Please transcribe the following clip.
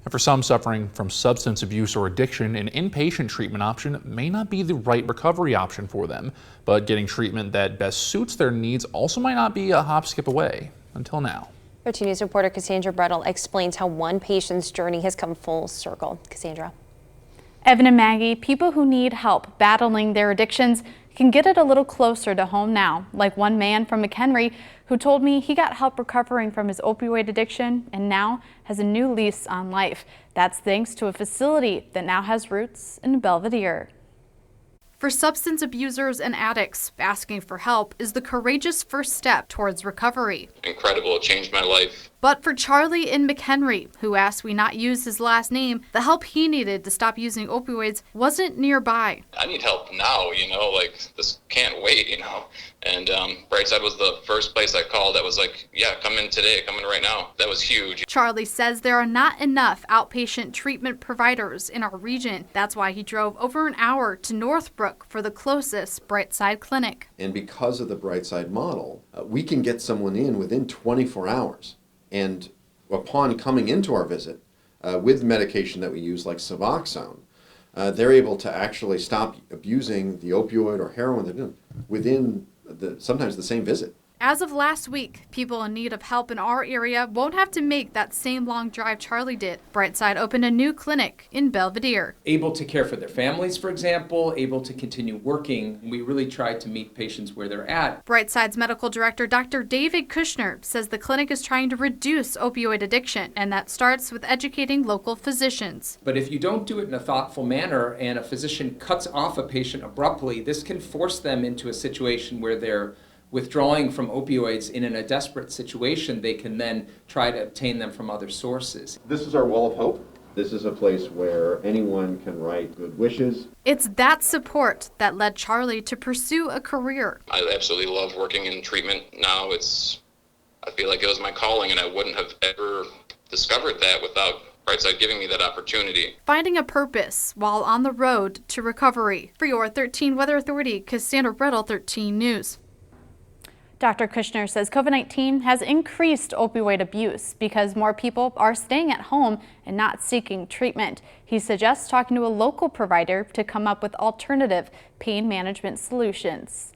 And for some suffering from substance abuse or addiction, an inpatient treatment option may not be the right recovery option for them, but getting treatment that best suits their needs also might not be a hop skip away. Until now. 13 News reporter Cassandra Brettel explains how one patient's journey has come full circle. Cassandra. Evan and Maggie, people who need help battling their addictions, can get it a little closer to home now, like one man from McHenry who told me he got help recovering from his opioid addiction and now has a new lease on life. That's thanks to a facility that now has roots in Belvidere. For substance abusers and addicts, asking for help is the courageous first step towards recovery. Incredible, it changed my life. But for Charlie in McHenry, who asked we not use his last name, the help he needed to stop using opioids wasn't nearby. I need help now, like this can't wait, And Brightside was the first place I called that was like, yeah, come in today, come in right now. That was huge. Charlie says there are not enough outpatient treatment providers in our region. That's why he drove over an hour to Northbrook for the closest Brightside Clinic. And because of the Brightside model, we can get someone in within 24 hours. And upon coming into our visit with medication that we use like Suboxone, they're able to actually stop abusing the opioid or heroin they're doing within sometimes the same visit. As of last week, people in need of help in our area won't have to make that same long drive Charlie did. Brightside opened a new clinic in Belvidere. Able to care for their families, for example, able to continue working. We really tried to meet patients where they're at. Brightside's medical director, Dr. David Kushner, says the clinic is trying to reduce opioid addiction, and that starts with educating local physicians. But if you don't do it in a thoughtful manner and a physician cuts off a patient abruptly, this can force them into a situation where they're withdrawing from opioids, and in a desperate situation, they can then try to obtain them from other sources. This is our wall of hope. This is a place where anyone can write good wishes. It's that support that led Charlie to pursue a career. I absolutely love working in treatment now. I feel like it was my calling, and I wouldn't have ever discovered that without Brightside giving me that opportunity. Finding a purpose while on the road to recovery. For your 13 Weather Authority, Cassandra Brettel, 13 News. Dr. Kushner says COVID-19 has increased opioid abuse because more people are staying at home and not seeking treatment. He suggests talking to a local provider to come up with alternative pain management solutions.